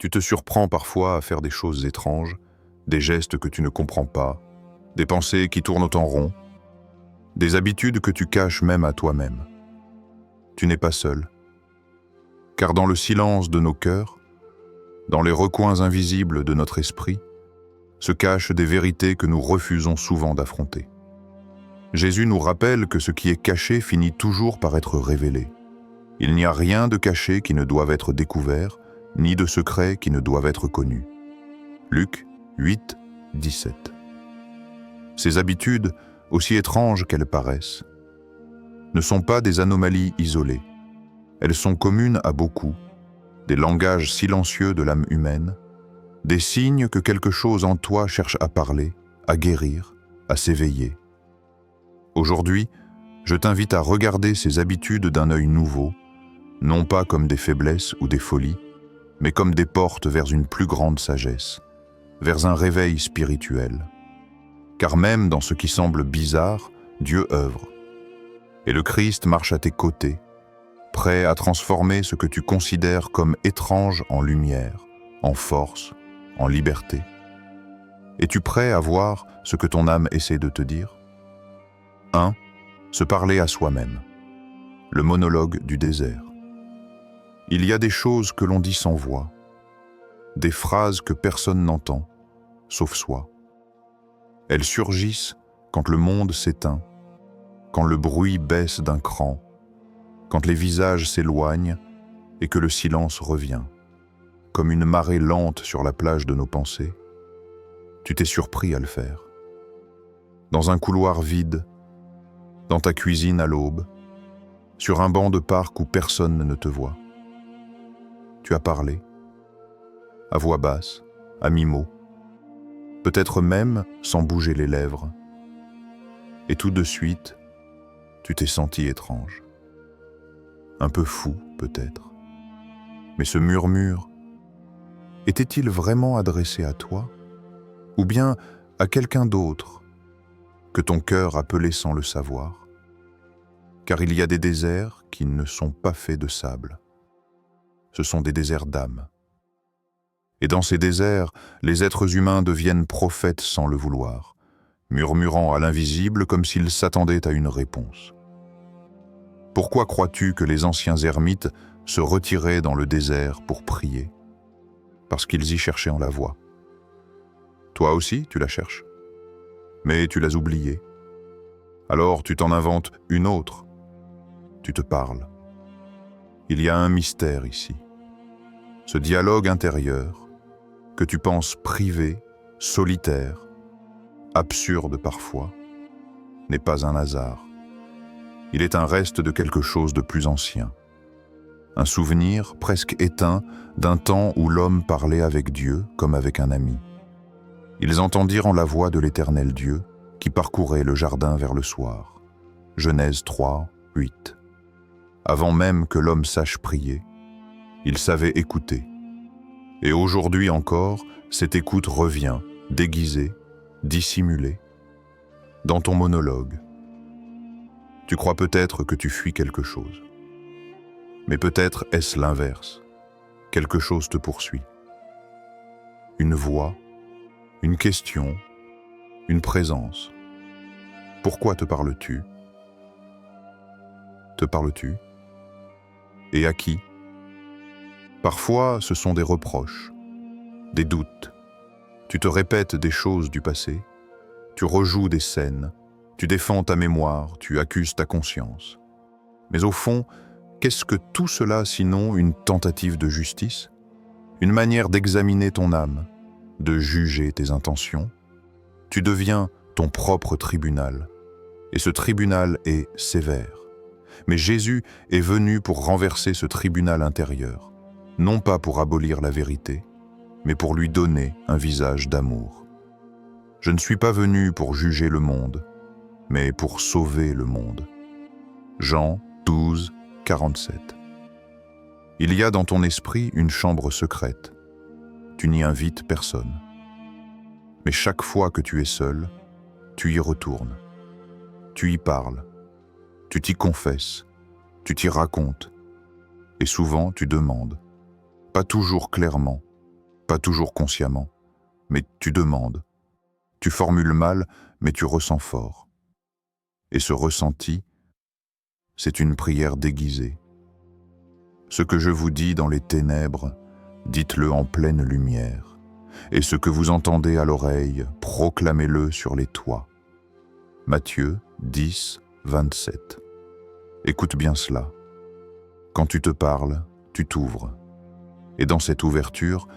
Tu te surprends parfois à faire des choses étranges, des gestes que tu ne comprends pas, des pensées qui tournent en rond, des habitudes que tu caches même à toi-même. Tu n'es pas seul, car dans le silence de nos cœurs, dans les recoins invisibles de notre esprit, se cachent des vérités que nous refusons souvent d'affronter. Jésus nous rappelle que ce qui est caché finit toujours par être révélé. Il n'y a rien de caché qui ne doive être découvert, ni de secret qui ne doive être connu. Luc 8, 17. Ces habitudes, aussi étranges qu'elles paraissent, ne sont pas des anomalies isolées. Elles sont communes à beaucoup, des langages silencieux de l'âme humaine, des signes que quelque chose en toi cherche à parler, à guérir, à s'éveiller. Aujourd'hui, je t'invite à regarder ces habitudes d'un œil nouveau, non pas comme des faiblesses ou des folies, mais comme des portes vers une plus grande sagesse, vers un réveil spirituel. Car même dans ce qui semble bizarre, Dieu œuvre. Et le Christ marche à tes côtés, prêt à transformer ce que tu considères comme étrange en lumière, en force, en liberté. Es-tu prêt à voir ce que ton âme essaie de te dire ? 1. Se parler à soi-même. Le monologue du désert. Il y a des choses que l'on dit sans voix, des phrases que personne n'entend, sauf soi. Elles surgissent quand le monde s'éteint, quand le bruit baisse d'un cran, quand les visages s'éloignent et que le silence revient, comme une marée lente sur la plage de nos pensées. Tu t'es surpris à le faire. Dans un couloir vide, dans ta cuisine à l'aube, sur un banc de parc où personne ne te voit. Tu as parlé, à voix basse, à mi-mot, peut-être même sans bouger les lèvres. Et tout de suite, tu t'es senti étrange. Un peu fou, peut-être. Mais ce murmure, était-il vraiment adressé à toi ? Ou bien à quelqu'un d'autre, que ton cœur appelait sans le savoir ? Car il y a des déserts qui ne sont pas faits de sable. Ce sont des déserts d'âme. Et dans ces déserts, les êtres humains deviennent prophètes sans le vouloir, murmurant à l'invisible comme s'ils s'attendaient à une réponse. Pourquoi crois-tu que les anciens ermites se retiraient dans le désert pour prier ? Parce qu'ils y cherchaient en la voix. Toi aussi, tu la cherches. Mais tu l'as oubliée. Alors tu t'en inventes une autre. Tu te parles. Il y a un mystère ici. Ce dialogue intérieur, que tu penses privé, solitaire, absurde parfois, n'est pas un hasard. Il est un reste de quelque chose de plus ancien. Un souvenir presque éteint d'un temps où l'homme parlait avec Dieu comme avec un ami. Ils entendirent la voix de l'Éternel Dieu qui parcourait le jardin vers le soir. Genèse 3, 8. Avant même que l'homme sache prier, il savait écouter. Et aujourd'hui encore, cette écoute revient, déguisée, dissimulée, dans ton monologue. Tu crois peut-être que tu fuis quelque chose. Mais peut-être est-ce l'inverse. Quelque chose te poursuit. Une voix, une question, une présence. Pourquoi te parles-tu ? Te parles-tu ? Et à qui ? Parfois, ce sont des reproches, des doutes. Tu te répètes des choses du passé, tu rejoues des scènes, tu défends ta mémoire, tu accuses ta conscience. Mais au fond, qu'est-ce que tout cela sinon une tentative de justice ? Une manière d'examiner ton âme, de juger tes intentions ? Tu deviens ton propre tribunal, et ce tribunal est sévère. Mais Jésus est venu pour renverser ce tribunal intérieur, non pas pour abolir la vérité, mais pour lui donner un visage d'amour. Je ne suis pas venu pour juger le monde, mais pour sauver le monde. Jean 12, 47. Il y a dans ton esprit une chambre secrète. Tu n'y invites personne. Mais chaque fois que tu es seul, tu y retournes. Tu y parles. Tu t'y confesses. Tu t'y racontes. Et souvent, tu demandes. Pas toujours clairement, pas toujours consciemment, mais tu demandes. Tu formules mal, mais tu ressens fort. Et ce ressenti, c'est une prière déguisée. Ce que je vous dis dans les ténèbres, dites-le en pleine lumière. Et ce que vous entendez à l'oreille, proclamez-le sur les toits. Matthieu 10, 27. Écoute bien cela. Quand tu te parles, tu t'ouvres. Et dans cette ouverture,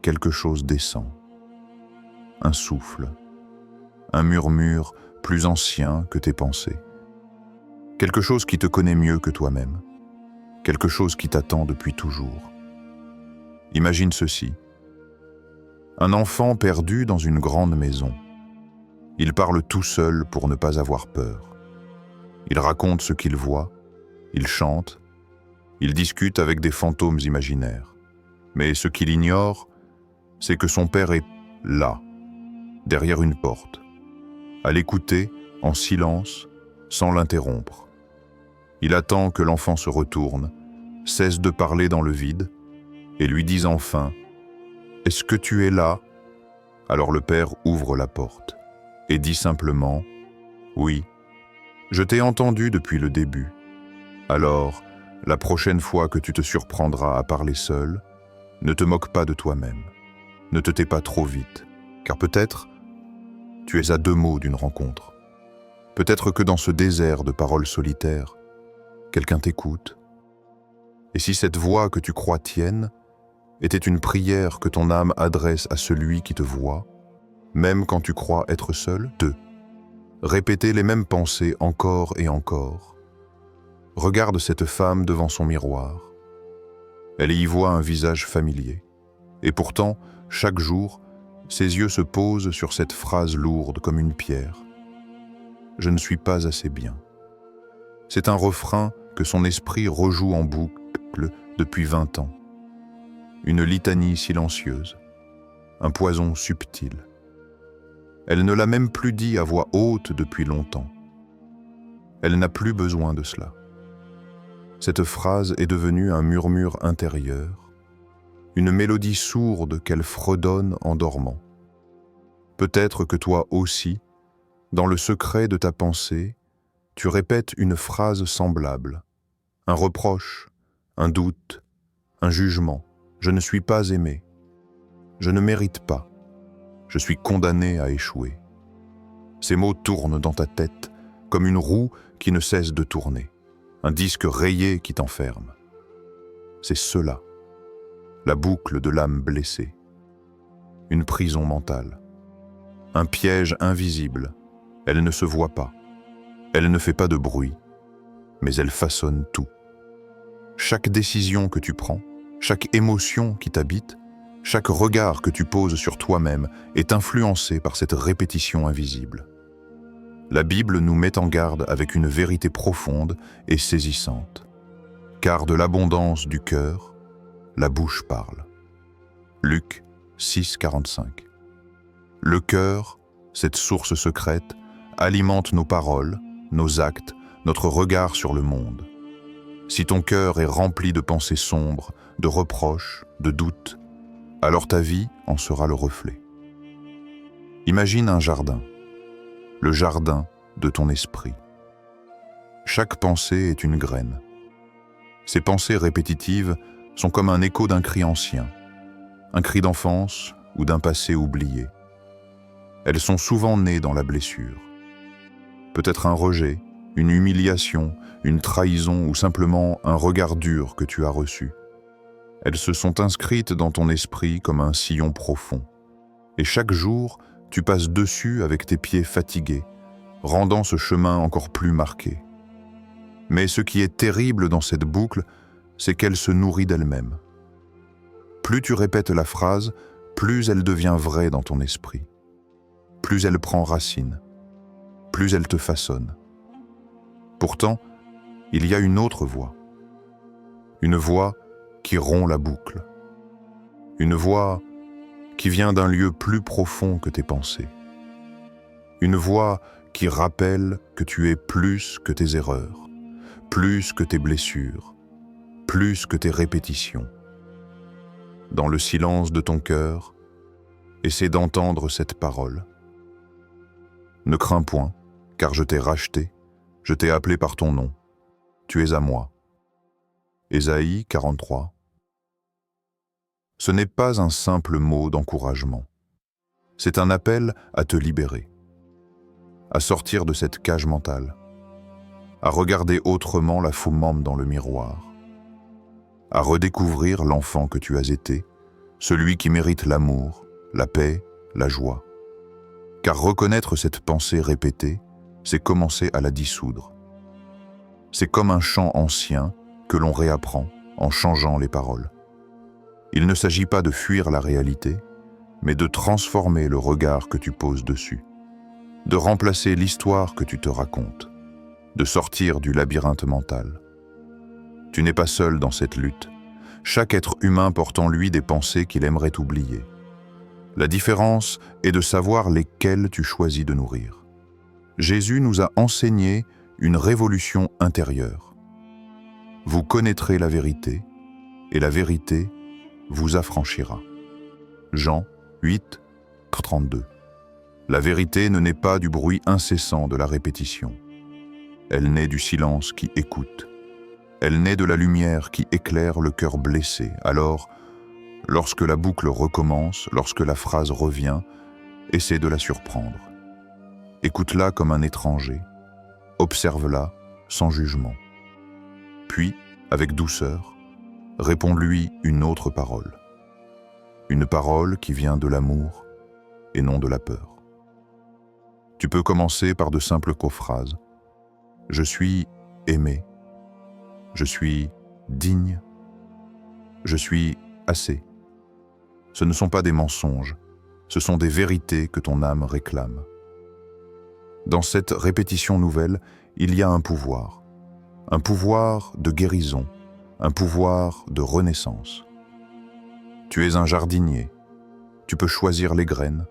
quelque chose descend. Un souffle, un murmure plus ancien que tes pensées. Quelque chose qui te connaît mieux que toi-même. Quelque chose qui t'attend depuis toujours. Imagine ceci. Un enfant perdu dans une grande maison. Il parle tout seul pour ne pas avoir peur. Il raconte ce qu'il voit, il chante, il discute avec des fantômes imaginaires. Mais ce qu'il ignore, c'est que son père est là, derrière une porte, à l'écouter en silence, sans l'interrompre. Il attend que l'enfant se retourne, cesse de parler dans le vide, et lui dise enfin « Est-ce que tu es là ?» Alors le père ouvre la porte et dit simplement « Oui, je t'ai entendu depuis le début. Alors, la prochaine fois que tu te surprendras à parler seul, ne te moque pas de toi-même. Ne te tais pas trop vite, car peut-être tu es à 2 mots d'une rencontre. Peut-être que dans ce désert de paroles solitaires, quelqu'un t'écoute. Et si cette voix que tu crois tienne était une prière que ton âme adresse à celui qui te voit, même quand tu crois être seul, 2. Répéter les mêmes pensées encore et encore. Regarde cette femme devant son miroir. Elle y voit un visage familier. Et pourtant, chaque jour, ses yeux se posent sur cette phrase lourde comme une pierre. Je ne suis pas assez bien. C'est un refrain que son esprit rejoue en boucle depuis 20 ans. Une litanie silencieuse, un poison subtil. Elle ne l'a même plus dit à voix haute depuis longtemps. Elle n'a plus besoin de cela. Cette phrase est devenue un murmure intérieur, une mélodie sourde qu'elle fredonne en dormant. Peut-être que toi aussi, dans le secret de ta pensée, tu répètes une phrase semblable, un reproche, un doute, un jugement. Je ne suis pas aimé. Je ne mérite pas. Je suis condamné à échouer. Ces mots tournent dans ta tête comme une roue qui ne cesse de tourner, un disque rayé qui t'enferme. C'est cela, la boucle de l'âme blessée, une prison mentale, un piège invisible. Elle ne se voit pas, elle ne fait pas de bruit, mais elle façonne tout. Chaque décision que tu prends, chaque émotion qui t'habite, chaque regard que tu poses sur toi-même est influencé par cette répétition invisible. La Bible nous met en garde avec une vérité profonde et saisissante. Car de l'abondance du cœur, la bouche parle. Luc 6, 45. Le cœur, cette source secrète, alimente nos paroles, nos actes, notre regard sur le monde. Si ton cœur est rempli de pensées sombres, de reproches, de doutes, alors ta vie en sera le reflet. Imagine un jardin, le jardin de ton esprit. Chaque pensée est une graine. Ces pensées répétitives sont comme un écho d'un cri ancien, un cri d'enfance ou d'un passé oublié. Elles sont souvent nées dans la blessure. Peut-être un rejet, une humiliation, une trahison ou simplement un regard dur que tu as reçu. Elles se sont inscrites dans ton esprit comme un sillon profond. Et chaque jour, tu passes dessus avec tes pieds fatigués, rendant ce chemin encore plus marqué. Mais ce qui est terrible dans cette boucle, c'est qu'elle se nourrit d'elle-même. Plus tu répètes la phrase, plus elle devient vraie dans ton esprit. Plus elle prend racine, plus elle te façonne. Pourtant, il y a une autre voix. Une voix qui rompt la boucle. Une voix qui vient d'un lieu plus profond que tes pensées. Une voix qui rappelle que tu es plus que tes erreurs, plus que tes blessures, plus que tes répétitions. dans le silence de ton cœur, essaie d'entendre cette parole. Ne crains point, car je t'ai racheté, je t'ai appelé par ton nom. Tu es à moi. Ésaïe 43. Ce n'est pas un simple mot d'encouragement. C'est un appel à te libérer, à sortir de cette cage mentale, à regarder autrement la Fumam dans le miroir, à redécouvrir l'enfant que tu as été, celui qui mérite l'amour, la paix, la joie. Car reconnaître cette pensée répétée, c'est commencer à la dissoudre. C'est comme un chant ancien que l'on réapprend en changeant les paroles. Il ne s'agit pas de fuir la réalité, mais de transformer le regard que tu poses dessus, de remplacer l'histoire que tu te racontes, de sortir du labyrinthe mental. Tu n'es pas seul dans cette lutte. Chaque être humain porte en lui des pensées qu'il aimerait oublier. La différence est de savoir lesquelles tu choisis de nourrir. Jésus nous a enseigné une révolution intérieure. Vous connaîtrez la vérité, et la vérité vous affranchira. Jean 8, 32. La vérité ne naît pas du bruit incessant de la répétition. Elle naît du silence qui écoute. Elle naît de la lumière qui éclaire le cœur blessé. Alors, lorsque la boucle recommence, lorsque la phrase revient, essaie de la surprendre. Écoute-la comme un étranger. Observe-la sans jugement. Puis, avec douceur, réponds-lui une autre parole. Une parole qui vient de l'amour et non de la peur. Tu peux commencer par de simples cophrases. Je suis aimé. Je suis digne. Je suis assez. Ce ne sont pas des mensonges, ce sont des vérités que ton âme réclame. Dans cette répétition nouvelle, il y a un pouvoir de guérison, un pouvoir de renaissance. Tu es un jardinier, tu peux choisir les graines,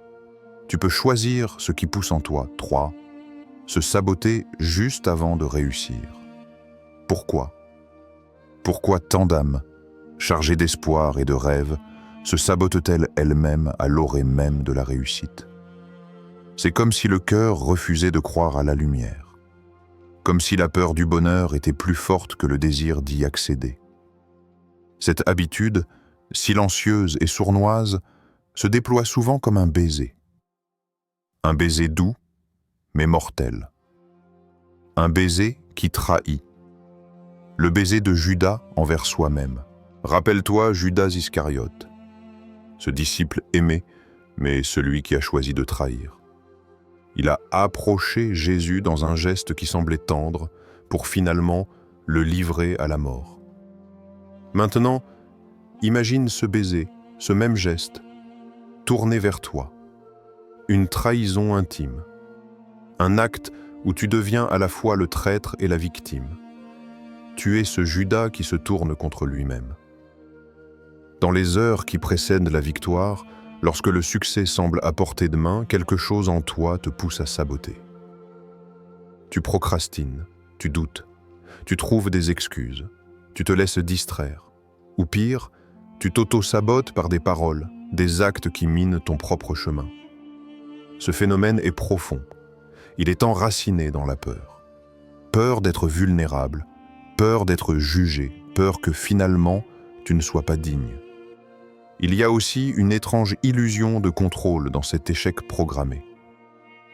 tu peux choisir ce qui pousse en toi. 3. Se saboter juste avant de réussir. Pourquoi? Pourquoi tant d'âmes, chargées d'espoir et de rêves, se sabotent-elles elles-mêmes à l'orée même de la réussite? C'est comme si le cœur refusait de croire à la lumière, comme si la peur du bonheur était plus forte que le désir d'y accéder. Cette habitude, silencieuse et sournoise, se déploie souvent comme un baiser. Un baiser doux, mais mortel. Un baiser qui trahit. Le baiser de Judas envers soi-même. Rappelle-toi Judas Iscariote, ce disciple aimé, mais celui qui a choisi de trahir. Il a approché Jésus dans un geste qui semblait tendre pour finalement le livrer à la mort. Maintenant, imagine ce baiser, ce même geste, tourné vers toi. Une trahison intime. Un acte où tu deviens à la fois le traître et la victime. Tu es ce Judas qui se tourne contre lui-même. Dans les heures qui précèdent la victoire, lorsque le succès semble à portée de main, quelque chose en toi te pousse à saboter. Tu procrastines, tu doutes, tu trouves des excuses, tu te laisses distraire. Ou pire, tu t'auto-sabotes par des paroles, des actes qui minent ton propre chemin. Ce phénomène est profond. Il est enraciné dans la peur. Peur d'être vulnérable, peur d'être jugé, peur que finalement tu ne sois pas digne. Il y a aussi une étrange illusion de contrôle dans cet échec programmé.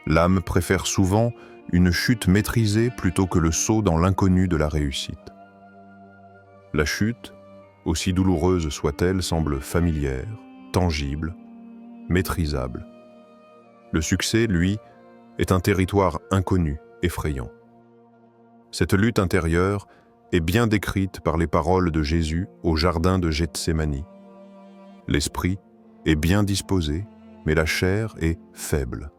L'âme préfère souvent une chute maîtrisée plutôt que le saut dans l'inconnu de la réussite. La chute, aussi douloureuse soit-elle, semble familière, tangible, maîtrisable. Le succès, lui, est un territoire inconnu, effrayant. Cette lutte intérieure est bien décrite par les paroles de Jésus au jardin de Gethsémani. L'esprit est bien disposé, mais la chair est faible.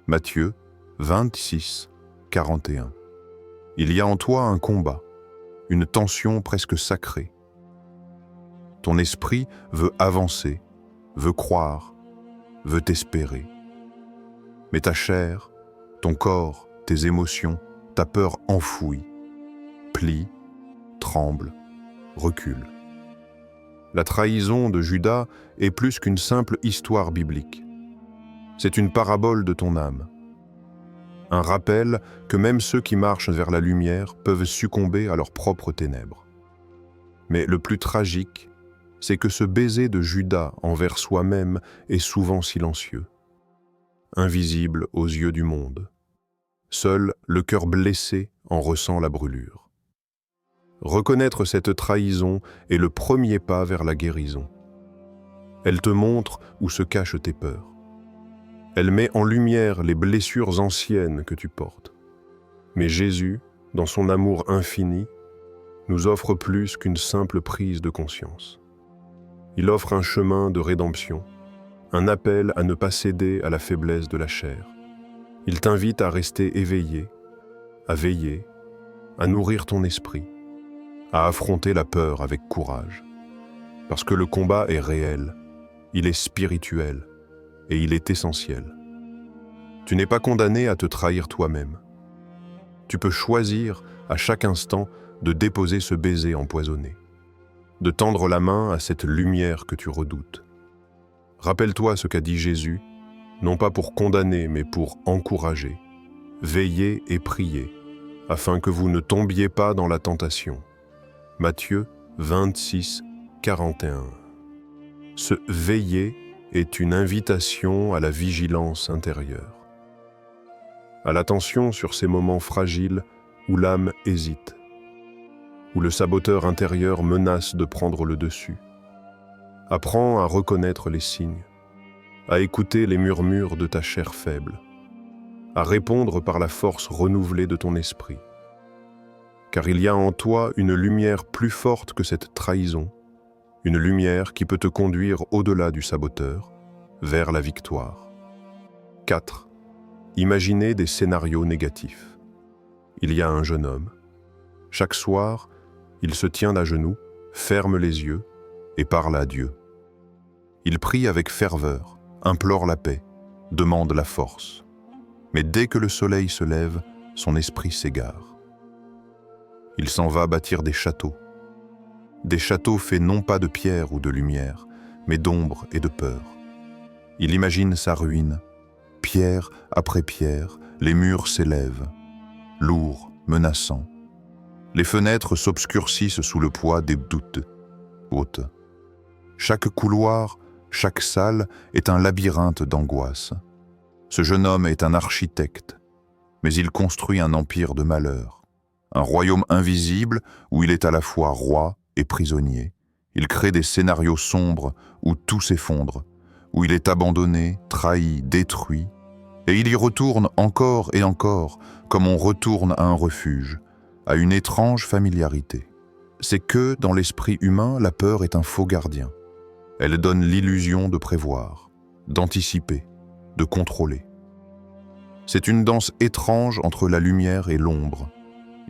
Matthieu 26, 41. Il y a en toi un combat, une tension presque sacrée. Ton esprit veut avancer, veut croire, veut espérer. Mais ta chair, ton corps, tes émotions, ta peur enfouie, plie, tremble, recule. La trahison de Judas est plus qu'une simple histoire biblique. C'est une parabole de ton âme. Un rappel que même ceux qui marchent vers la lumière peuvent succomber à leurs propres ténèbres. Mais le plus tragique, c'est que ce baiser de Judas envers soi-même est souvent silencieux, invisible aux yeux du monde. Seul le cœur blessé en ressent la brûlure. Reconnaître cette trahison est le premier pas vers la guérison. Elle te montre où se cachent tes peurs. Elle met en lumière les blessures anciennes que tu portes. Mais Jésus, dans son amour infini, nous offre plus qu'une simple prise de conscience. Il offre un chemin de rédemption, un appel à ne pas céder à la faiblesse de la chair. Il t'invite à rester éveillé, à veiller, à nourrir ton esprit, à affronter la peur avec courage. Parce que le combat est réel, il est spirituel et il est essentiel. Tu n'es pas condamné à te trahir toi-même. Tu peux choisir à chaque instant de déposer ce baiser empoisonné, de tendre la main à cette lumière que tu redoutes. Rappelle-toi ce qu'a dit Jésus, non pas pour condamner, mais pour encourager. Veillez et priez, afin que vous ne tombiez pas dans la tentation. Matthieu 26, 41. Ce veiller est une invitation à la vigilance intérieure, à l'attention sur ces moments fragiles où l'âme hésite, où le saboteur intérieur menace de prendre le dessus. Apprends à reconnaître les signes, à écouter les murmures de ta chair faible, à répondre par la force renouvelée de ton esprit. Car il y a en toi une lumière plus forte que cette trahison, une lumière qui peut te conduire au-delà du saboteur, vers la victoire. 4. Imaginez des scénarios négatifs. Il y a un jeune homme. Chaque soir, il se tient à genoux, ferme les yeux et parle à Dieu. Il prie avec ferveur, implore la paix, demande la force. Mais dès que le soleil se lève, son esprit s'égare. Il s'en va bâtir des châteaux faits non pas de pierre ou de lumière, mais d'ombre et de peur. Il imagine sa ruine. Pierre après pierre, les murs s'élèvent, lourds, menaçants. Les fenêtres s'obscurcissent sous le poids des doutes hautes. Chaque couloir, chaque salle est un labyrinthe d'angoisse. Ce jeune homme est un architecte, mais il construit un empire de malheur, un royaume invisible où il est à la fois roi et prisonnier. Il crée des scénarios sombres où tout s'effondre, où il est abandonné, trahi, détruit, et il y retourne encore et encore, comme on retourne à un refuge, à une étrange familiarité. C'est que, dans l'esprit humain, la peur est un faux gardien. Elle donne l'illusion de prévoir, d'anticiper, de contrôler. C'est une danse étrange entre la lumière et l'ombre.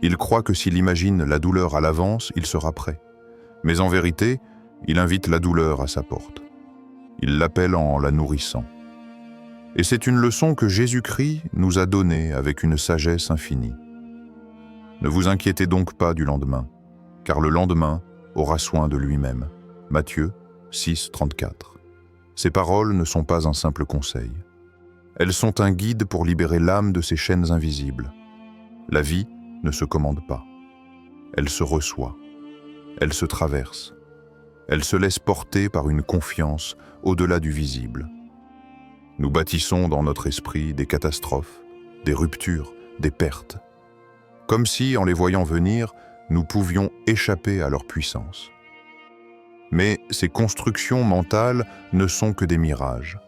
Il croit que s'il imagine la douleur à l'avance, il sera prêt. Mais en vérité, il invite la douleur à sa porte. Il l'appelle en la nourrissant. Et c'est une leçon que Jésus-Christ nous a donnée avec une sagesse infinie. Ne vous inquiétez donc pas du lendemain, car le lendemain aura soin de lui-même. Matthieu 6, 34. Ces paroles ne sont pas un simple conseil. Elles sont un guide pour libérer l'âme de ses chaînes invisibles. La vie ne se commande pas. Elle se reçoit. Elle se traverse. Elle se laisse porter par une confiance au-delà du visible. Nous bâtissons dans notre esprit des catastrophes, des ruptures, des pertes, comme si, en les voyant venir, nous pouvions échapper à leur puissance. Mais ces constructions mentales ne sont que des mirages,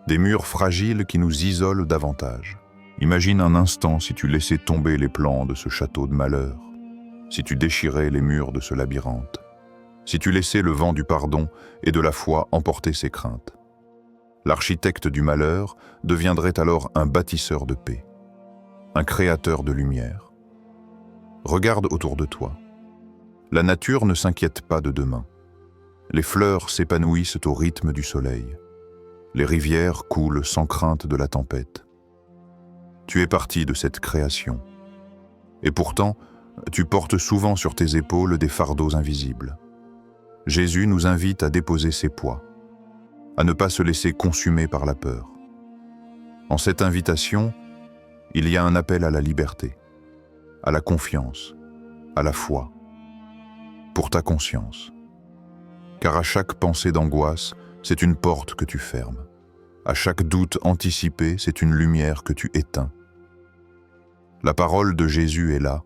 des murs fragiles qui nous isolent davantage. Imagine un instant si tu laissais tomber les plans de ce château de malheur, si tu déchirais les murs de ce labyrinthe, si tu laissais le vent du pardon et de la foi emporter ses craintes. L'architecte du malheur deviendrait alors un bâtisseur de paix, un créateur de lumière. Regarde autour de toi. La nature ne s'inquiète pas de demain. Les fleurs s'épanouissent au rythme du soleil. Les rivières coulent sans crainte de la tempête. Tu es partie de cette création. Et pourtant, tu portes souvent sur tes épaules des fardeaux invisibles. Jésus nous invite à déposer ses poids, à ne pas se laisser consumer par la peur. En cette invitation, il y a un appel à la liberté, à la confiance, à la foi, pour ta conscience. Car à chaque pensée d'angoisse, c'est une porte que tu fermes. À chaque doute anticipé, c'est une lumière que tu éteins. La parole de Jésus est là,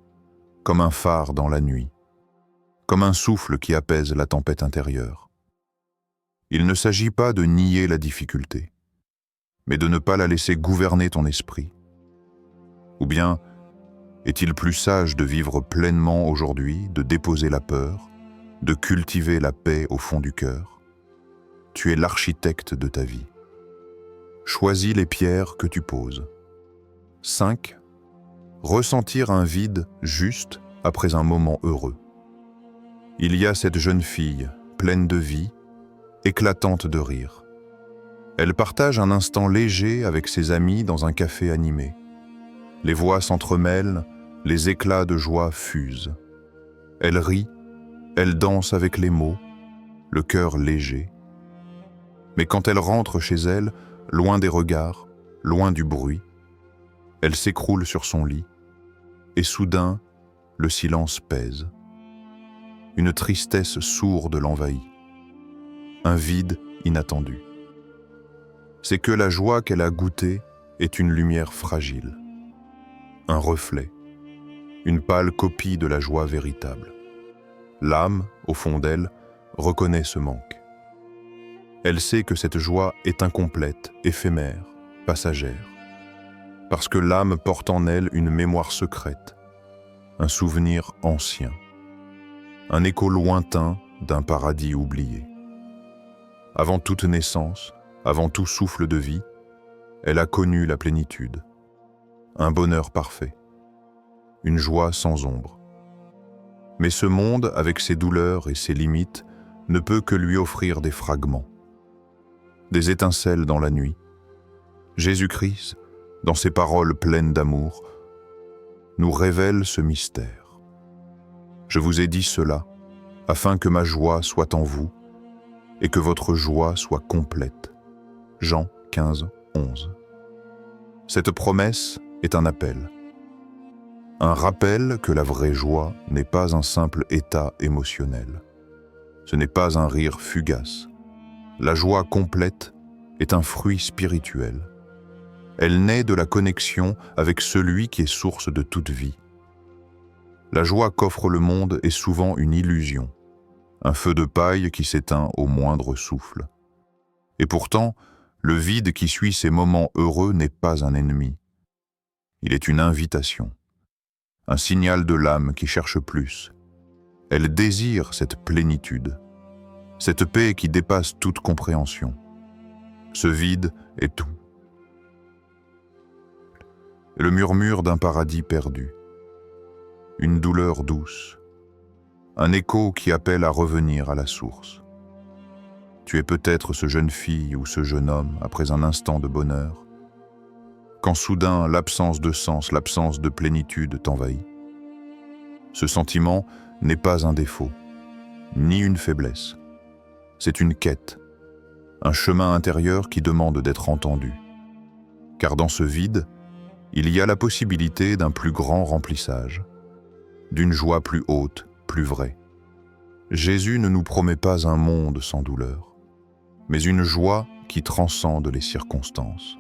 comme un phare dans la nuit, comme un souffle qui apaise la tempête intérieure. Il ne s'agit pas de nier la difficulté, mais de ne pas la laisser gouverner ton esprit. Ou bien, est-il plus sage de vivre pleinement aujourd'hui, de déposer la peur, de cultiver la paix au fond du cœur? Tu es l'architecte de ta vie. Choisis les pierres que tu poses. 5. Ressentir un vide juste après un moment heureux. Il y a cette jeune fille, pleine de vie, éclatante de rire. Elle partage un instant léger avec ses amis dans un café animé. Les voix s'entremêlent, les éclats de joie fusent. Elle rit, elle danse avec les mots, le cœur léger. Mais quand elle rentre chez elle, loin des regards, loin du bruit, elle s'écroule sur son lit, et soudain, le silence pèse. Une tristesse sourde l'envahit, un vide inattendu. C'est que la joie qu'elle a goûtée est une lumière fragile, un reflet, une pâle copie de la joie véritable. L'âme, au fond d'elle, reconnaît ce manque. Elle sait que cette joie est incomplète, éphémère, passagère, parce que l'âme porte en elle une mémoire secrète, un souvenir ancien, un écho lointain d'un paradis oublié. Avant toute naissance, avant tout souffle de vie, elle a connu la plénitude, un bonheur parfait, une joie sans ombre. Mais ce monde, avec ses douleurs et ses limites, ne peut que lui offrir des fragments, des étincelles dans la nuit. Jésus-Christ, dans ses paroles pleines d'amour, nous révèle ce mystère. Je vous ai dit cela, afin que ma joie soit en vous et que votre joie soit complète. Jean 15, 11. Cette promesse est un appel. Un rappel que la vraie joie n'est pas un simple état émotionnel. Ce n'est pas un rire fugace. La joie complète est un fruit spirituel. Elle naît de la connexion avec celui qui est source de toute vie. La joie qu'offre le monde est souvent une illusion, un feu de paille qui s'éteint au moindre souffle. Et pourtant, le vide qui suit ces moments heureux n'est pas un ennemi. Il est une invitation, un signal de l'âme qui cherche plus. Elle désire cette plénitude, cette paix qui dépasse toute compréhension. Ce vide est tout. Le murmure d'un paradis perdu, une douleur douce, un écho qui appelle à revenir à la source. Tu es peut-être ce jeune fille ou ce jeune homme après un instant de bonheur, quand soudain l'absence de sens, l'absence de plénitude t'envahit. Ce sentiment n'est pas un défaut, ni une faiblesse. C'est une quête, un chemin intérieur qui demande d'être entendu. Car dans ce vide, il y a la possibilité d'un plus grand remplissage, d'une joie plus haute, plus vraie. Jésus ne nous promet pas un monde sans douleur, mais une joie qui transcende les circonstances.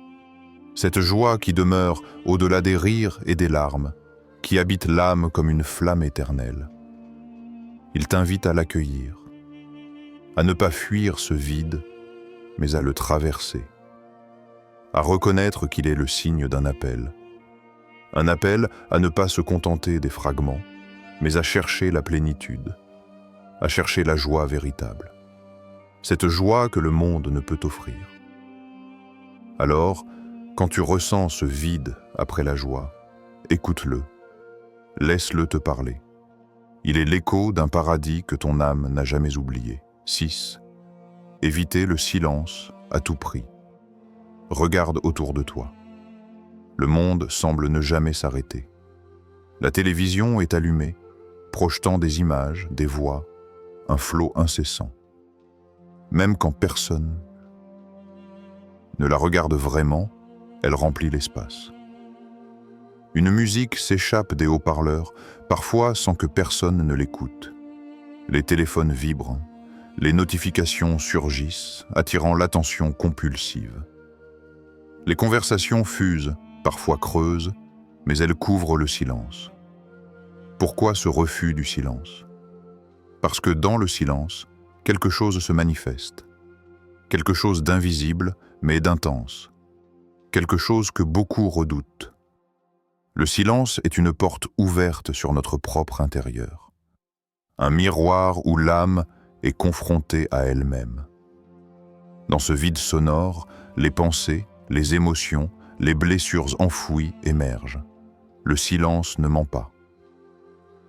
Cette joie qui demeure au-delà des rires et des larmes, qui habite l'âme comme une flamme éternelle. Il t'invite à l'accueillir, à ne pas fuir ce vide, mais à le traverser, à reconnaître qu'il est le signe d'un appel. Un appel à ne pas se contenter des fragments, mais à chercher la plénitude, à chercher la joie véritable. Cette joie que le monde ne peut offrir. Alors, quand tu ressens ce vide après la joie, écoute-le, laisse-le te parler. Il est l'écho d'un paradis que ton âme n'a jamais oublié. 6. Éviter le silence à tout prix. Regarde autour de toi. Le monde semble ne jamais s'arrêter. La télévision est allumée, projetant des images, des voix, un flot incessant. Même quand personne ne la regarde vraiment, elle remplit l'espace. Une musique s'échappe des haut-parleurs, parfois sans que personne ne l'écoute. Les téléphones vibrent, les notifications surgissent, attirant l'attention compulsive. Les conversations fusent, parfois creuses, mais elles couvrent le silence. Pourquoi ce refus du silence? Parce que dans le silence, quelque chose se manifeste. Quelque chose d'invisible, mais d'intense. Quelque chose que beaucoup redoutent. Le silence est une porte ouverte sur notre propre intérieur. Un miroir où l'âme est confrontée à elle-même. Dans ce vide sonore, les pensées, les émotions, les blessures enfouies émergent. Le silence ne ment pas.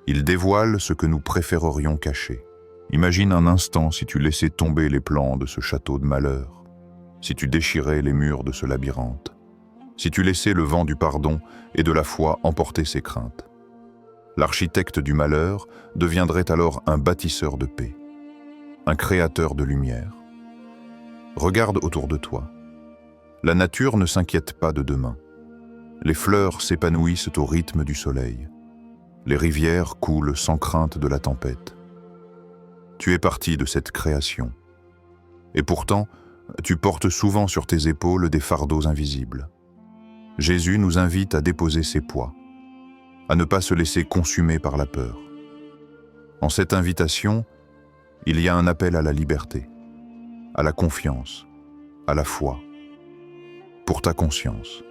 Il dévoile ce que nous préférerions cacher. Imagine un instant si tu laissais tomber les plans de ce château de malheur, si tu déchirais les murs de ce labyrinthe, si tu laissais le vent du pardon et de la foi emporter ses craintes. L'architecte du malheur deviendrait alors un bâtisseur de paix, un créateur de lumière. Regarde autour de toi. La nature ne s'inquiète pas de demain. Les fleurs s'épanouissent au rythme du soleil. Les rivières coulent sans crainte de la tempête. Tu es partie de cette création. Et pourtant, tu portes souvent sur tes épaules des fardeaux invisibles. Jésus nous invite à déposer ses poids, à ne pas se laisser consumer par la peur. En cette invitation, il y a un appel à la liberté, à la confiance, à la foi, pour ta conscience.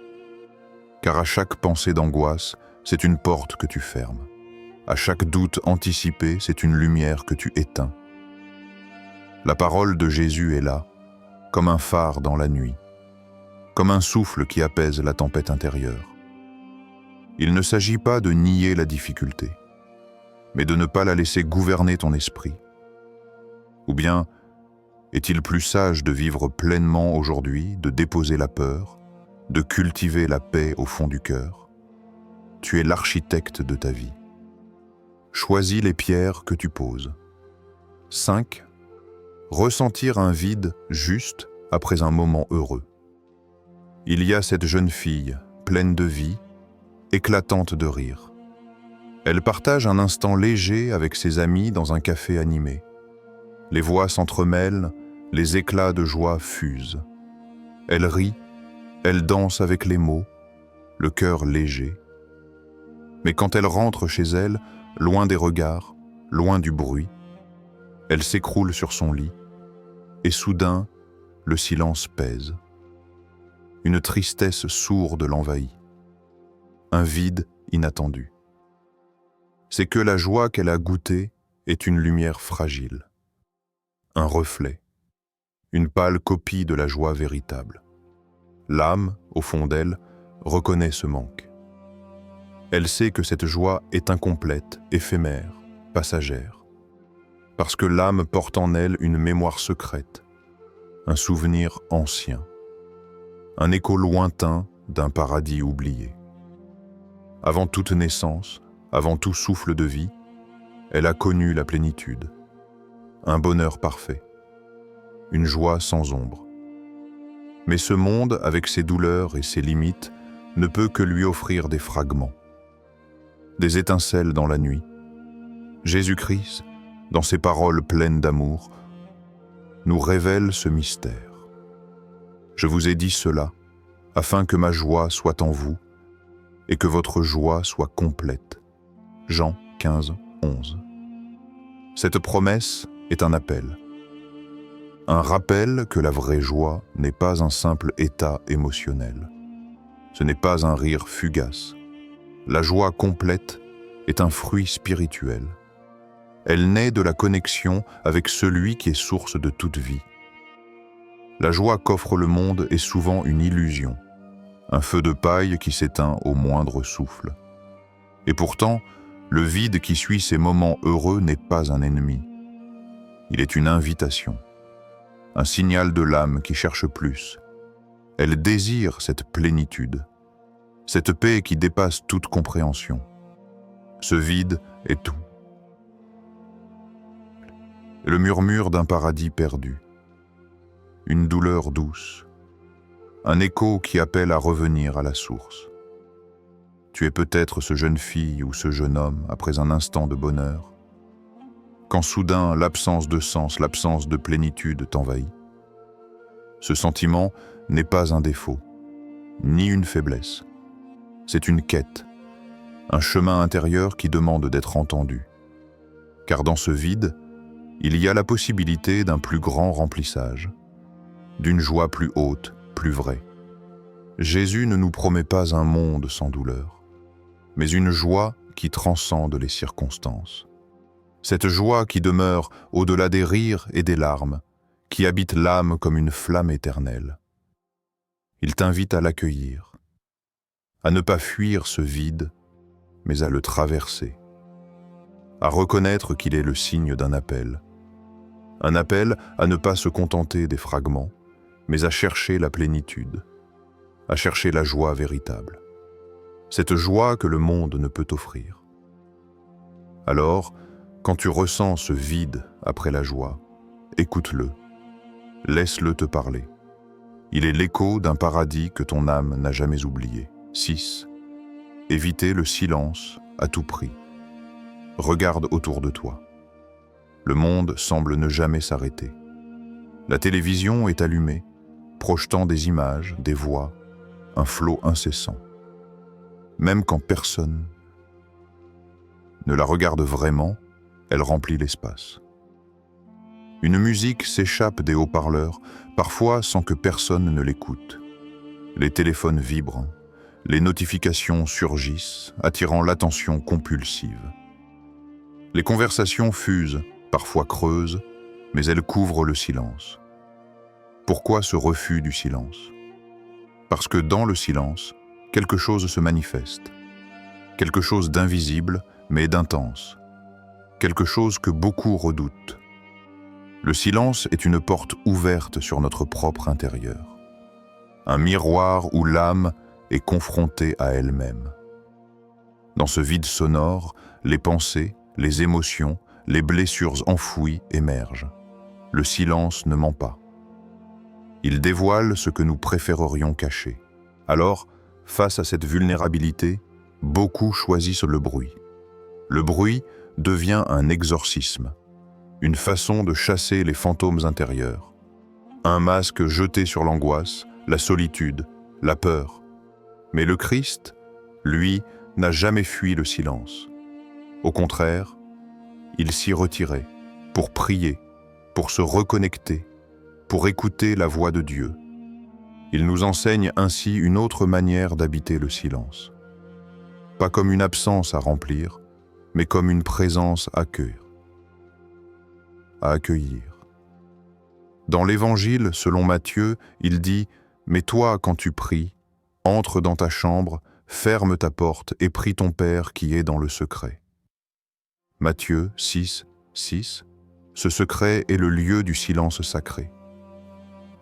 Car à chaque pensée d'angoisse, c'est une porte que tu fermes. À chaque doute anticipé, c'est une lumière que tu éteins. La parole de Jésus est là, comme un phare dans la nuit, comme un souffle qui apaise la tempête intérieure. Il ne s'agit pas de nier la difficulté, mais de ne pas la laisser gouverner ton esprit. Ou bien, est-il plus sage de vivre pleinement aujourd'hui, de déposer la peur, de cultiver la paix au fond du cœur? Tu es l'architecte de ta vie. Choisis les pierres que tu poses. 5. Ressentir un vide juste après un moment heureux. Il y a cette jeune fille, pleine de vie, éclatante de rire. Elle partage un instant léger avec ses amis dans un café animé. Les voix s'entremêlent, les éclats de joie fusent. Elle rit, elle danse avec les mots, le cœur léger. Mais quand elle rentre chez elle, loin des regards, loin du bruit, elle s'écroule sur son lit, et soudain, le silence pèse. Une tristesse sourde l'envahit, un vide inattendu. C'est que la joie qu'elle a goûtée est une lumière fragile, un reflet, une pâle copie de la joie véritable. L'âme, au fond d'elle, reconnaît ce manque. Elle sait que cette joie est incomplète, éphémère, passagère, parce que l'âme porte en elle une mémoire secrète, un souvenir ancien, un écho lointain d'un paradis oublié. Avant toute naissance, avant tout souffle de vie, elle a connu la plénitude, un bonheur parfait, une joie sans ombre. Mais ce monde, avec ses douleurs et ses limites, ne peut que lui offrir des fragments, des étincelles dans la nuit. Jésus-Christ, dans ses paroles pleines d'amour, nous révèle ce mystère. Je vous ai dit cela, afin que ma joie soit en vous et que votre joie soit complète. Jean 15, 11. Cette promesse est un appel. Un rappel que la vraie joie n'est pas un simple état émotionnel. Ce n'est pas un rire fugace. La joie complète est un fruit spirituel. Elle naît de la connexion avec celui qui est source de toute vie. La joie qu'offre le monde est souvent une illusion, un feu de paille qui s'éteint au moindre souffle. Et pourtant, le vide qui suit ces moments heureux n'est pas un ennemi. Il est une invitation, un signal de l'âme qui cherche plus. Elle désire cette plénitude, cette paix qui dépasse toute compréhension. Ce vide est tout. le murmure d'un paradis perdu, une douleur douce, un écho qui appelle à revenir à la source. Tu es peut-être ce jeune fille ou ce jeune homme après un instant de bonheur, quand soudain l'absence de sens, l'absence de plénitude t'envahit. Ce sentiment n'est pas un défaut, ni une faiblesse. C'est une quête, un chemin intérieur qui demande d'être entendu. Car dans ce vide, il y a la possibilité d'un plus grand remplissage, d'une joie plus haute, plus vraie. Jésus ne nous promet pas un monde sans douleur, mais une joie qui transcende les circonstances. Cette joie qui demeure au-delà des rires et des larmes, qui habite l'âme comme une flamme éternelle. Il t'invite à l'accueillir, à ne pas fuir ce vide, mais à le traverser, à reconnaître qu'il est le signe d'un appel. Un appel à ne pas se contenter des fragments, mais à chercher la plénitude, à chercher la joie véritable. Cette joie que le monde ne peut offrir. Alors, quand tu ressens ce vide après la joie, écoute-le, laisse-le te parler. Il est l'écho d'un paradis que ton âme n'a jamais oublié. 6. Éviter le silence à tout prix. Regarde autour de toi. Le monde semble ne jamais s'arrêter. La télévision est allumée, projetant des images, des voix, un flot incessant. Même quand personne ne la regarde vraiment, elle remplit l'espace. Une musique s'échappe des haut-parleurs, parfois sans que personne ne l'écoute. Les téléphones vibrent, les notifications surgissent, attirant l'attention compulsive. Les conversations fusent, parfois creuses, mais elles couvrent le silence. Pourquoi ce refus du silence? Parce que dans le silence, quelque chose se manifeste. Quelque chose d'invisible, mais d'intense. Quelque chose que beaucoup redoutent. Le silence est une porte ouverte sur notre propre intérieur. Un miroir où l'âme est confrontée à elle-même. Dans ce vide sonore, les pensées, les émotions, les blessures enfouies émergent. Le silence ne ment pas. Il dévoile ce que nous préférerions cacher. Alors, face à cette vulnérabilité, beaucoup choisissent le bruit. Le bruit devient un exorcisme, une façon de chasser les fantômes intérieurs. Un masque jeté sur l'angoisse, la solitude, la peur. Mais le Christ, lui, n'a jamais fui le silence. Au contraire, il s'y retirait pour prier, pour se reconnecter, pour écouter la voix de Dieu. Il nous enseigne ainsi une autre manière d'habiter le silence. Pas comme une absence à remplir, mais comme une présence à accueillir. Dans l'Évangile, selon Matthieu, il dit « Mais toi, quand tu pries, entre dans ta chambre, ferme ta porte et prie ton Père qui est dans le secret. » Matthieu 6, 6. Ce secret est le lieu du silence sacré.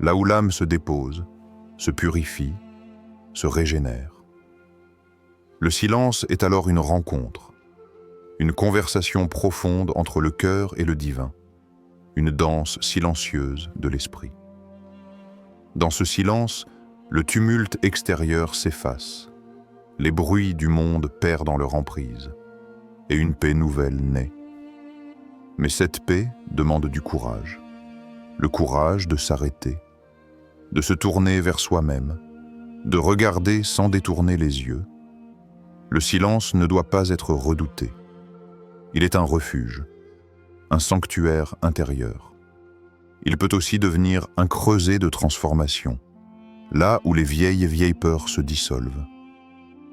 Là où l'âme se dépose, se purifie, se régénère. Le silence est alors une rencontre, une conversation profonde entre le cœur et le divin, une danse silencieuse de l'esprit. Dans ce silence, le tumulte extérieur s'efface, les bruits du monde perdent leur emprise, et une paix nouvelle naît. Mais cette paix demande du courage. Le courage de s'arrêter, de se tourner vers soi-même, de regarder sans détourner les yeux. Le silence ne doit pas être redouté. Il est un refuge, un sanctuaire intérieur. Il peut aussi devenir un creuset de transformation, là où les vieilles peurs se dissolvent,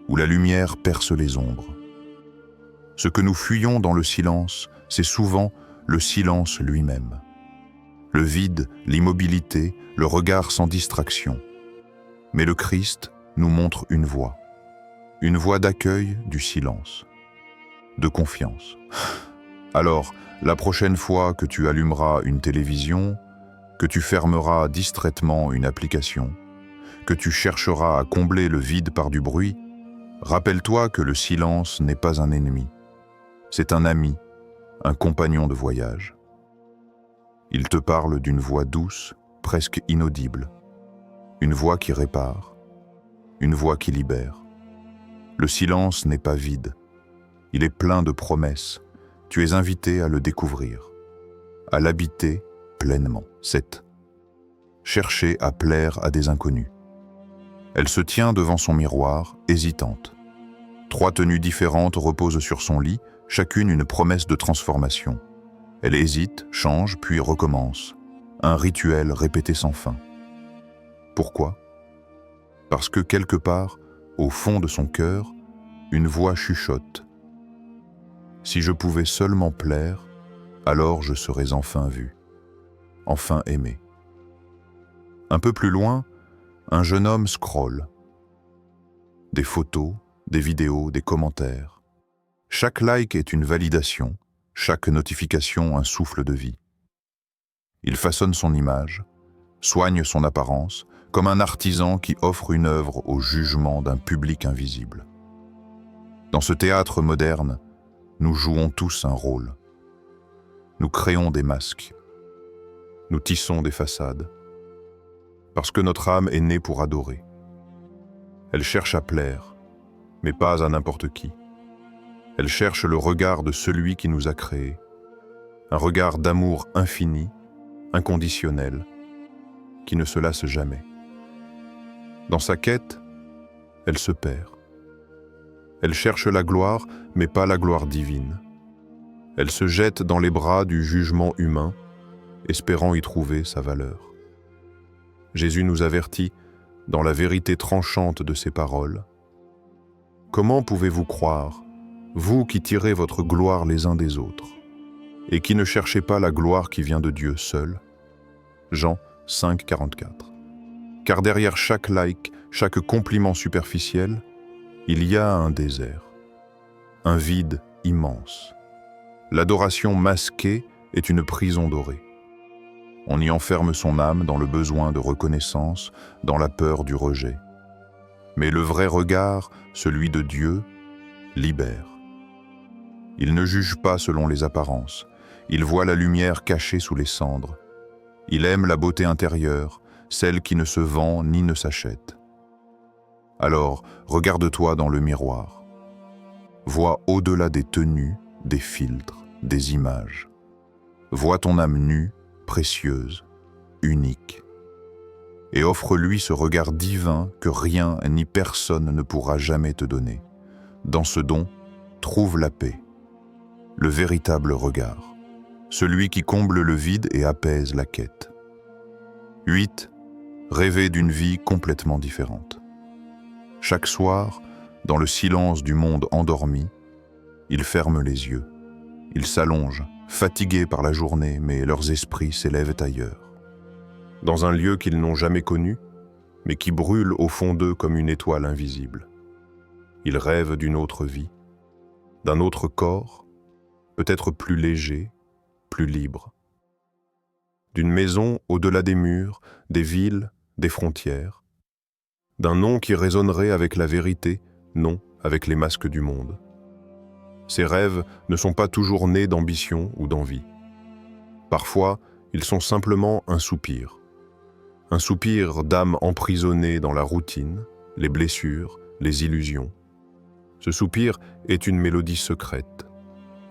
où la lumière perce les ombres. Ce que nous fuyons dans le silence, c'est souvent le silence lui-même. Le vide, l'immobilité, le regard sans distraction. Mais le Christ nous montre une voie d'accueil du silence, de confiance. Alors, la prochaine fois que tu allumeras une télévision, que tu fermeras distraitement une application, que tu chercheras à combler le vide par du bruit, rappelle-toi que le silence n'est pas un ennemi. C'est un ami, un compagnon de voyage. Il te parle d'une voix douce, presque inaudible, une voix qui répare, une voix qui libère. Le silence n'est pas vide, il est plein de promesses. Tu es invité à le découvrir, à l'habiter pleinement. 7. Chercher à plaire à des inconnus. Elle se tient devant son miroir, hésitante. 3 tenues différentes reposent sur son lit, chacune une promesse de transformation. Elle hésite, change, puis recommence. Un rituel répété sans fin. Pourquoi? Parce que quelque part, au fond de son cœur, une voix chuchote. Si je pouvais seulement plaire, alors je serais enfin vu, enfin aimé. Un peu plus loin, un jeune homme scrolle. Des photos, des vidéos, des commentaires. Chaque like est une validation, chaque notification un souffle de vie. Il façonne son image, soigne son apparence, comme un artisan qui offre une œuvre au jugement d'un public invisible. Dans ce théâtre moderne, nous jouons tous un rôle. Nous créons des masques. Nous tissons des façades. Parce que notre âme est née pour adorer. Elle cherche à plaire, mais pas à n'importe qui. Elle cherche le regard de celui qui nous a créés. Un regard d'amour infini, inconditionnel, qui ne se lasse jamais. Dans sa quête, elle se perd. Elle cherche la gloire, mais pas la gloire divine. Elle se jette dans les bras du jugement humain, espérant y trouver sa valeur. Jésus nous avertit, dans la vérité tranchante de ses paroles, « Comment pouvez-vous croire, vous qui tirez votre gloire les uns des autres, et qui ne cherchez pas la gloire qui vient de Dieu seul ?» Jean 5, 44. Car derrière chaque like, chaque compliment superficiel, il y a un désert, un vide immense. L'adoration masquée est une prison dorée. On y enferme son âme dans le besoin de reconnaissance, dans la peur du rejet. Mais le vrai regard, celui de Dieu, libère. Il ne juge pas selon les apparences. Il voit la lumière cachée sous les cendres. Il aime la beauté intérieure, celle qui ne se vend ni ne s'achète. Alors, regarde-toi dans le miroir. Vois au-delà des tenues, des filtres, des images. Vois ton âme nue, précieuse, unique. Et offre-lui ce regard divin que rien ni personne ne pourra jamais te donner. Dans ce don, trouve la paix, le véritable regard, celui qui comble le vide et apaise la quête. 8. Rêver d'une vie complètement différente. Chaque soir, dans le silence du monde endormi, ils ferment les yeux. Ils s'allongent, fatigués par la journée, mais leurs esprits s'élèvent ailleurs. Dans un lieu qu'ils n'ont jamais connu, mais qui brûle au fond d'eux comme une étoile invisible. Ils rêvent d'une autre vie, d'un autre corps, peut-être plus léger, plus libre. D'une maison au-delà des murs, des villes, des frontières. D'un nom qui résonnerait avec la vérité, non avec les masques du monde. Ces rêves ne sont pas toujours nés d'ambition ou d'envie. Parfois, ils sont simplement un soupir d'âme emprisonnée dans la routine, les blessures, les illusions. Ce soupir est une mélodie secrète,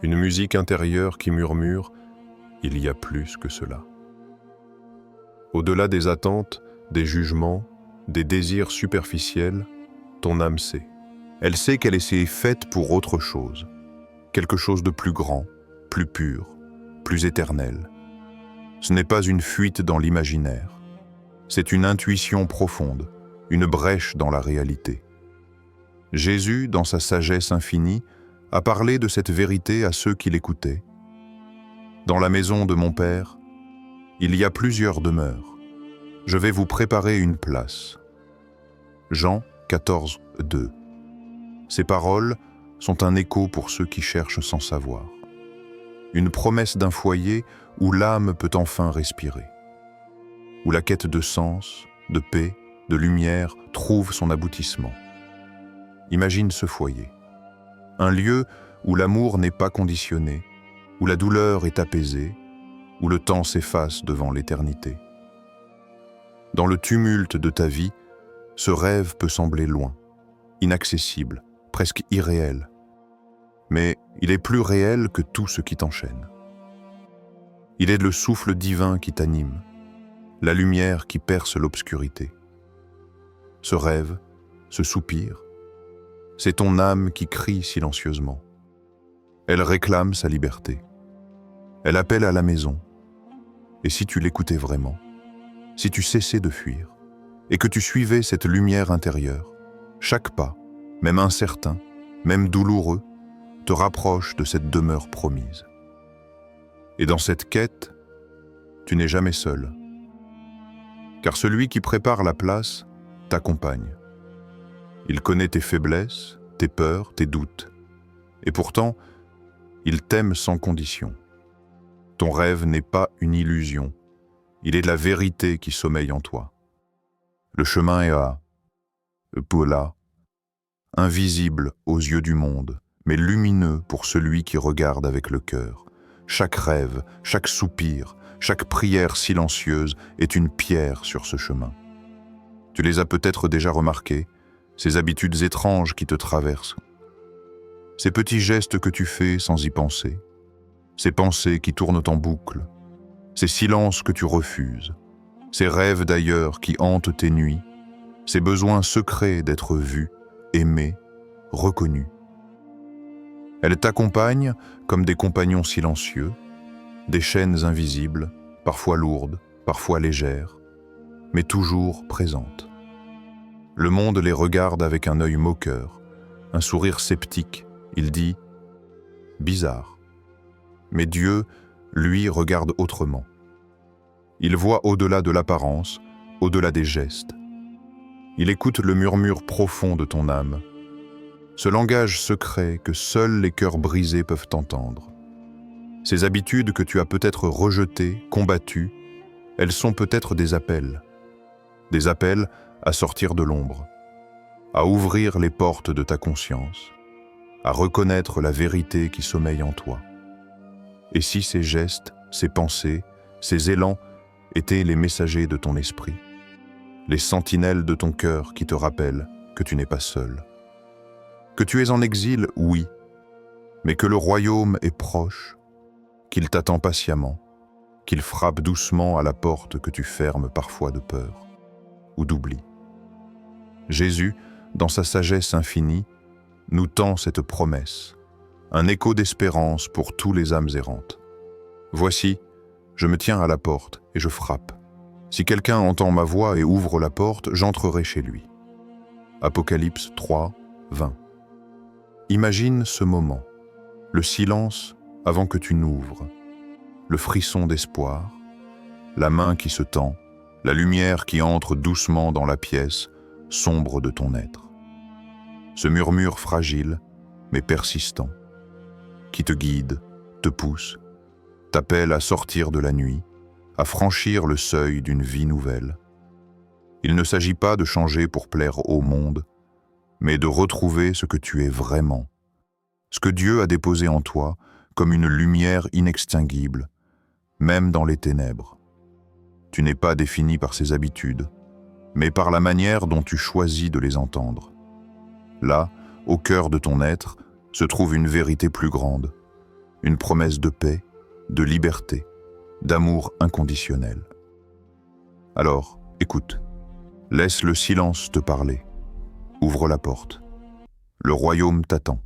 une musique intérieure qui murmure « il y a plus que cela ». Au-delà des attentes, des jugements, des désirs superficiels, ton âme sait. Elle sait qu'elle est faite pour autre chose, quelque chose de plus grand, plus pur, plus éternel. Ce n'est pas une fuite dans l'imaginaire, c'est une intuition profonde, une brèche dans la réalité. Jésus, dans sa sagesse infinie, a parlé de cette vérité à ceux qui l'écoutaient. Dans la maison de mon Père, il y a plusieurs demeures. Je vais vous préparer une place. Jean 14, 2. Ces paroles sont un écho pour ceux qui cherchent sans savoir. Une promesse d'un foyer où l'âme peut enfin respirer. Où la quête de sens, de paix, de lumière trouve son aboutissement. Imagine ce foyer. Un lieu où l'amour n'est pas conditionné, où la douleur est apaisée, où le temps s'efface devant l'éternité. Dans le tumulte de ta vie, ce rêve peut sembler loin, inaccessible, presque irréel. Mais il est plus réel que tout ce qui t'enchaîne. Il est le souffle divin qui t'anime, la lumière qui perce l'obscurité. Ce rêve, ce soupir, c'est ton âme qui crie silencieusement. Elle réclame sa liberté. Elle appelle à la maison. Et si tu l'écoutais vraiment, si tu cessais de fuir, et que tu suivais cette lumière intérieure, chaque pas, même incertain, même douloureux, te rapproche de cette demeure promise. Et dans cette quête, tu n'es jamais seul. Car celui qui prépare la place t'accompagne. Il connaît tes faiblesses, tes peurs, tes doutes. Et pourtant, il t'aime sans condition. Ton rêve n'est pas une illusion. Il est de la vérité qui sommeille en toi. Le chemin est là, invisible aux yeux du monde, mais lumineux pour celui qui regarde avec le cœur. Chaque rêve, chaque soupir, chaque prière silencieuse est une pierre sur ce chemin. Tu les as peut-être déjà remarquées, ces habitudes étranges qui te traversent. Ces petits gestes que tu fais sans y penser, ces pensées qui tournent en boucle, ces silences que tu refuses, ces rêves d'ailleurs qui hantent tes nuits, ces besoins secrets d'être vu, aimé, reconnu. Elles t'accompagnent comme des compagnons silencieux, des chaînes invisibles, parfois lourdes, parfois légères, mais toujours présentes. Le monde les regarde avec un œil moqueur, un sourire sceptique. Il dit « bizarre ». Mais Dieu, lui, regarde autrement. Il voit au-delà de l'apparence, au-delà des gestes. Il écoute le murmure profond de ton âme, ce langage secret que seuls les cœurs brisés peuvent entendre. Ces habitudes que tu as peut-être rejetées, combattues, elles sont peut-être des appels à sortir de l'ombre, à ouvrir les portes de ta conscience, à reconnaître la vérité qui sommeille en toi. Et si ces gestes, ces pensées, ces élans étaient les messagers de ton esprit, les sentinelles de ton cœur qui te rappellent que tu n'es pas seul, que tu es en exil, oui, mais que le royaume est proche, qu'il t'attend patiemment, qu'il frappe doucement à la porte que tu fermes parfois de peur ou d'oubli. Jésus, dans sa sagesse infinie, nous tend cette promesse, un écho d'espérance pour tous les âmes errantes. Voici, je me tiens à la porte et je frappe. Si quelqu'un entend ma voix et ouvre la porte, j'entrerai chez lui. Apocalypse 3, 20. Imagine ce moment, le silence avant que tu n'ouvres, le frisson d'espoir, la main qui se tend, la lumière qui entre doucement dans la pièce sombre de ton être. Ce murmure fragile, mais persistant, qui te guide, te pousse, t'appelle à sortir de la nuit, à franchir le seuil d'une vie nouvelle. Il ne s'agit pas de changer pour plaire au monde, mais de retrouver ce que tu es vraiment, ce que Dieu a déposé en toi comme une lumière inextinguible, même dans les ténèbres. Tu n'es pas défini par ces habitudes, mais par la manière dont tu choisis de les entendre. Là, au cœur de ton être, se trouve une vérité plus grande, une promesse de paix, de liberté, d'amour inconditionnel. Alors, écoute, laisse le silence te parler, ouvre la porte. Le royaume t'attend.